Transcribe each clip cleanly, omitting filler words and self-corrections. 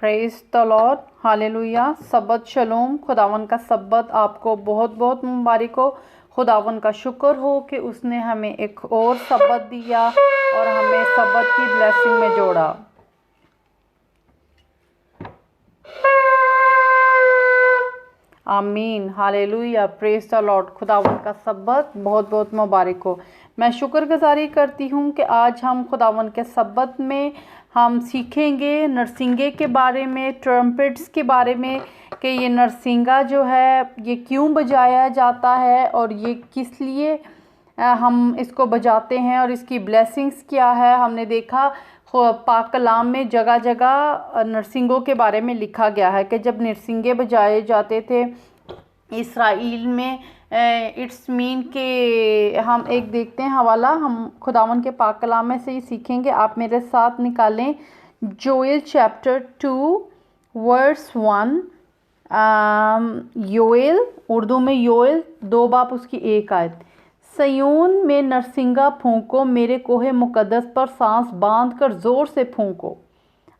Praise the lord, hallelujah. सब्बत शलोम। खुदावन का सब्बत आपको बहुत बहुत मुबारक हो। खुदावन का शुक्र हो कि उसने हमें एक और सब्बत दिया और हमें सब्बत की ब्लेसिंग में जोड़ा। आमीन, हालेलुया, प्रेज द लॉर्ड। खुदावन का सब्बत बहुत बहुत मुबारक हो। मैं शुक्रगुजारी करती हूँ कि आज हम खुदावन के सब्बत में हम सीखेंगे नरसिंगे के बारे में, ट्रम्पेट्स के बारे में, कि ये नरसिंगा जो है ये क्यों बजाया जाता है और ये किस लिए हम इसको बजाते हैं और इसकी ब्लेसिंग्स क्या है। हमने देखा पाक कलाम में जगह जगह नरसिंगों के बारे में लिखा गया है कि जब नरसिंगे बजाए जाते थे इसराइल में, इट्स मीन के हम एक देखते हैं हवाला, हम खुदावन के पाक कलाम में से ही सीखेंगे। आप मेरे साथ निकालें जोएल चैप्टर 2 वर्स 1। योएल, उर्दू में योएल 2 बाप उसकी 1 आयत। सयून में नरसिंगा फूंको, मेरे कोहे मुकद्दस पर सांस बांध कर ज़ोर से फूंको।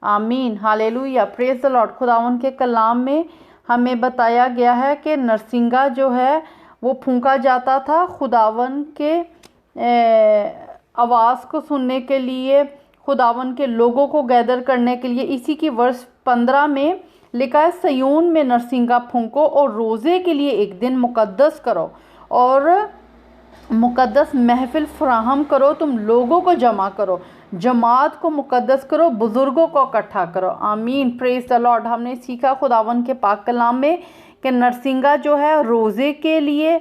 आमीन, हालेलुया, प्रेज द लॉर्ड। खुदावन के कलाम में हमें बताया गया है कि नरसिंगा जो है वो फूंका जाता था खुदावन के आवाज़ को सुनने के लिए, खुदावन के लोगों को गैदर करने के लिए। इसी की वर्ष 15 में लिखा है, सयून में नरसिंगा फूंको और रोज़े के लिए एक दिन मुकद्दस करो और मुकद्दस महफिल फराहम करो। तुम लोगों को जमा करो, जमात को मुकद्दस करो, बुज़ुर्गों को इकट्ठा करो। आमीन, प्रेज द लॉर्ड। हमने सीखा खुदावन के पाक कलाम में कि नरसिंगा जो है रोज़े के लिए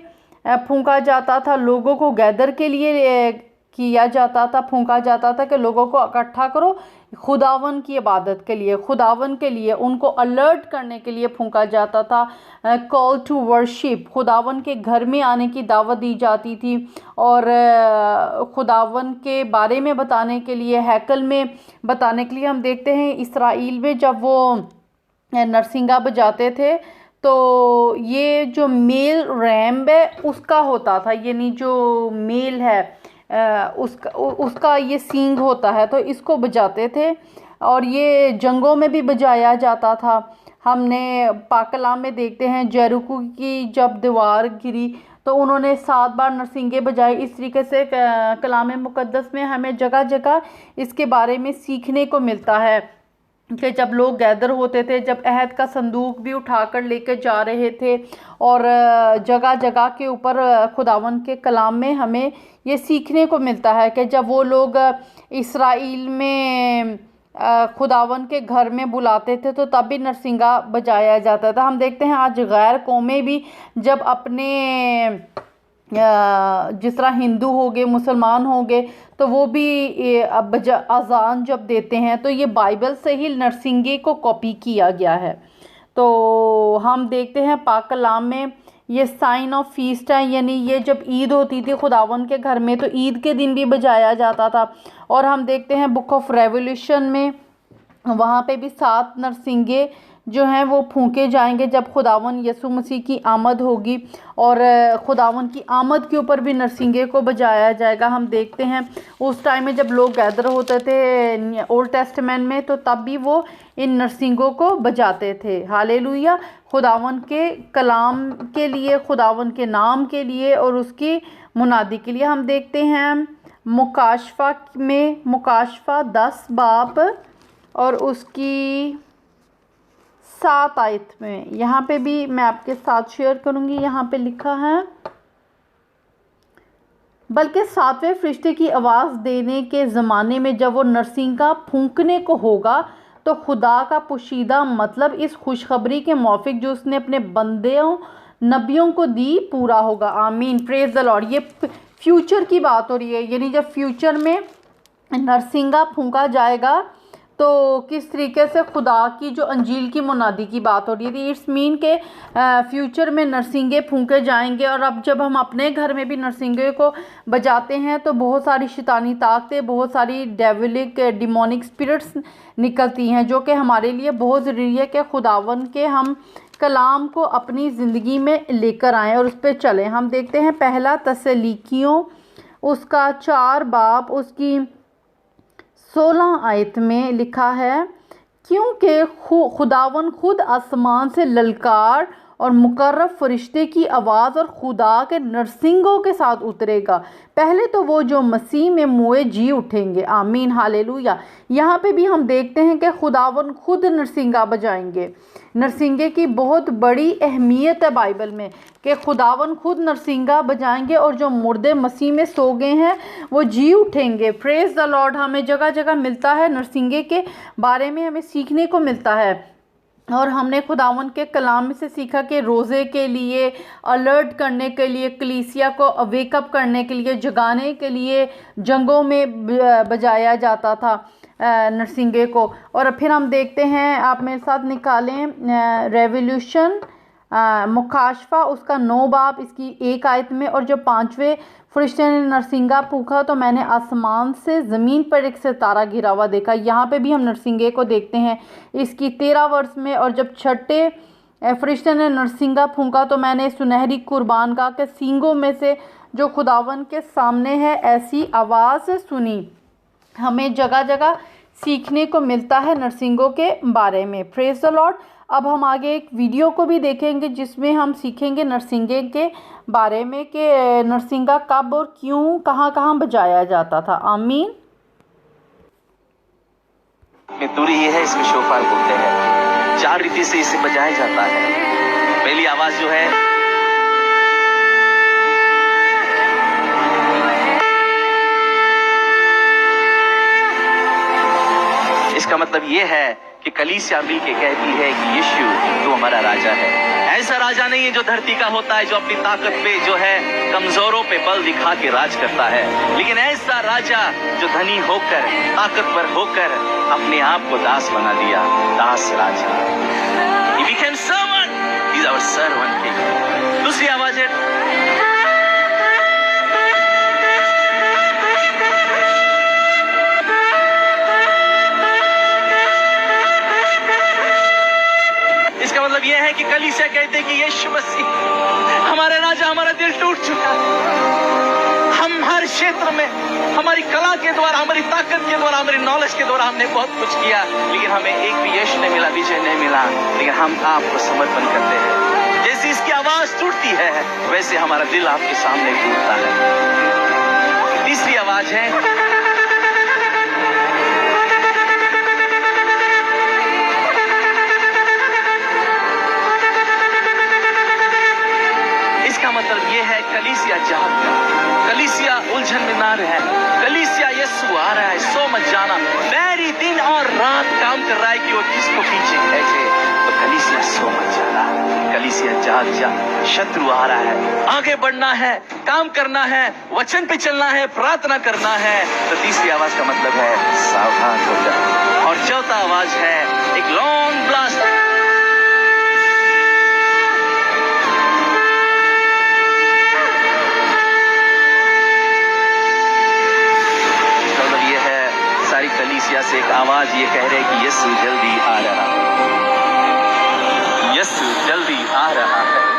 फूंका जाता था, लोगों को गैदर के लिए किया जाता था, फूंका जाता था कि लोगों को इकट्ठा करो खुदावन की इबादत के लिए, खुदावन के लिए उनको अलर्ट करने के लिए फूंका जाता था। कॉल टू वर्शिप, खुदावन के घर में आने की दावत दी जाती थी और खुदावन के बारे में बताने के लिए, हैकल में बताने के लिए। हम देखते हैं इसराइल में जब वो नरसिंगा बजाते थे तो ये जो मेल रैम्ब है उसका होता था, यानी जो मेल है उसका ये सींग होता है, तो इसको बजाते थे और ये जंगों में भी बजाया जाता था। हमने पाक कलाम में देखते हैं जेरिको की जब दीवार गिरी तो उन्होंने 7 बार नरसिंगे बजाए। इस तरीके से कलाम मुकद्दस में हमें जगह जगह इसके बारे में सीखने को मिलता है कि जब लोग गैदर होते थे, जब अहद का संदूक भी उठाकर लेकर जा रहे थे और जगह जगह के ऊपर खुदावन के कलाम में हमें ये सीखने को मिलता है कि जब वो लोग इसराइल में खुदावन के घर में बुलाते थे तो तब भी नरसिंगा बजाया जाता था। हम देखते हैं आज गैर कौमें भी जब अपने जिस तरह हिंदू हो गए, मुसलमान हो गए, तो वो भी अजान जब देते हैं तो ये बाइबल से ही नरसिंगे को कॉपी किया गया है। तो हम देखते हैं पाक कलाम में ये साइन ऑफ फीस्ट है, यानी ये जब ईद होती थी खुदावन के घर में तो ईद के दिन भी बजाया जाता था। और हम देखते हैं बुक ऑफ रेवोल्यूशन में वहाँ पे भी 7 नरसिंगे जो हैं वो फूंके जाएंगे जब खुदावन यसु मसीह की आमद होगी और खुदावन की आमद के ऊपर भी नरसिंगे को बजाया जाएगा। हम देखते हैं उस टाइम में जब लोग गैदर होते थे ओल्ड टेस्टामेंट में तो तब भी वो इन नरसिंगों को बजाते थे। हालेलुया, खुदावन के कलाम के लिए, खुदावन के नाम के लिए और उसकी मुनादी के लिए। हम देखते हैं मुकाशफा में, मुकाशफा 10 बाब और उसकी 7 आयत में, यहाँ पे भी मैं आपके साथ शेयर करूँगी। यहाँ पे लिखा है, बल्कि 7वें फरिश्ते की आवाज़ देने के ज़माने में जब वो नरसिंगा फूंकने को होगा तो खुदा का पोशीदा मतलब इस खुशखबरी के मौफिक जो उसने अपने बंदों नबियों को दी पूरा होगा। आमीन, प्रेज द लॉर्ड। ये फ्यूचर की बात हो रही है, यानी जब फ्यूचर में नरसिंगा फूंका जाएगा तो किस तरीके से खुदा की जो अंजील की मुनादी की बात हो रही थी। इट्स मीन के फ्यूचर में नरसिंगे फूंके जाएंगे। और अब जब हम अपने घर में भी नरसिंगे को बजाते हैं तो बहुत सारी शैतानी ताकतें, बहुत सारी डेविलिक डिमोनिक स्पिरिट्स निकलती हैं जो कि हमारे लिए बहुत ज़रूरी है कि खुदावन के हम कलाम को अपनी ज़िंदगी में लेकर आएँ और उस पर चलें। हम देखते हैं पहला तसलीकियों उसका 4 बाब उसकी 16 आयत में लिखा है क्योंकि खुदावन खुद आसमान से ललकार और मुकर्रब फरिश्ते की आवाज़ और खुदा के नरसिंगों के साथ उतरेगा। पहले तो वो जो मसीह में मुए जी उठेंगे। आमीन, हालेलुया। यहाँ पे भी हम देखते हैं कि खुदावन खुद नरसिंगा बजाएंगे। नरसिंगे की बहुत बड़ी अहमियत है बाइबल में कि खुदावन खुद नरसिंगा बजाएंगे और जो मुर्दे मसीह में सो गए हैं वो जी उठेंगे। Praise the Lord. हमें जगह जगह मिलता है, नरसिंगे के बारे में हमें सीखने को मिलता है। और हमने खुदावन के कलाम में से सीखा कि रोज़े के लिए, अलर्ट करने के लिए, कलीसिया को वेकअप करने के लिए, जगाने के लिए जंगों में बजाया जाता था नरसिंगे को। और फिर हम देखते हैं, आप मेरे साथ निकालें रेवोल्यूशन मुकाशफा उसका 9 बाब इसकी 1 आयत में। और जब 5वें फरिश्ते ने नरसिंगा फूंका तो मैंने आसमान से ज़मीन पर एक सितारा गिरा हुआ देखा। यहाँ पे भी हम नरसिंगे को देखते हैं इसकी 13 वर्ष में। और जब 6ठे फरिश्ते ने नरसिंगा फूंका तो मैंने सुनहरी कुर्बान का के सींगों में से जो खुदावन के सामने है ऐसी आवाज़ सुनी। हमें जगह जगह सीखने को मिलता है नरसिंगों के बारे में। Praise the Lord. अब हम आगे एक वीडियो को भी देखेंगे जिसमें हम सीखेंगे नरसिंगे के बारे में कि नरसिंगा कब और क्यों, कहाँ कहाँ बजाया जाता था। आमीन। दूरी ये है, इसमें शोफार बोलते हैं। 4 रीति से इसे बजाया जाता है। पहली आवाज जो है इसका मतलब ये है कि कलीसिया मिल के कहती है कि यीशु तो हमारा राजा है। ऐसा राजा नहीं है जो धरती का होता है, जो अपनी ताकत पे जो है कमजोरों पे बल दिखा के राज करता है, लेकिन ऐसा राजा जो धनी होकर, ताकतवर होकर अपने आप को दास बना दिया। दास राजा। He became servant. He's our servant king. दूसरी आवाज है मतलब यह है कि कलीसिया कहते हैं कि यीशु मसीह हमारा राजा, हमारा दिल टूट चुका है। हम हर क्षेत्र में हमारी कला के द्वारा, हमारी ताकत के द्वारा, हमारी नॉलेज के द्वारा हमने बहुत कुछ किया, लेकिन हमें एक भी यश नहीं मिला, विजय नहीं मिला। लेकिन हम आपको समर्पण करते हैं। जैसे इसकी आवाज टूटती है वैसे हमारा दिल आपके सामने टूटता है। तीसरी आवाज है मतलब ये है कलीसिया जाग गया, कलीसिया उलझन में ना रहे, कलीसिया यीशु आ रहा है, सो मत जाना। मैरी दिन और रात काम कर रहा है कि वो किसको पीछे खींचे, तो कलीसिया सो मत जाना, कलीसिया जाग जा। शत्रु आ रहा है, आगे बढ़ना है, काम करना है, वचन पे चलना है, प्रार्थना करना है। तो तीसरी आवाज का मतलब है सावधान हो जा। और चौथा आवाज है एक लॉन्ग ब्लास्ट। सारी कलीसिया से एक आवाज ये कह रहे कि यीशु जल्दी आ रहा है, यीशु जल्दी आ रहा है।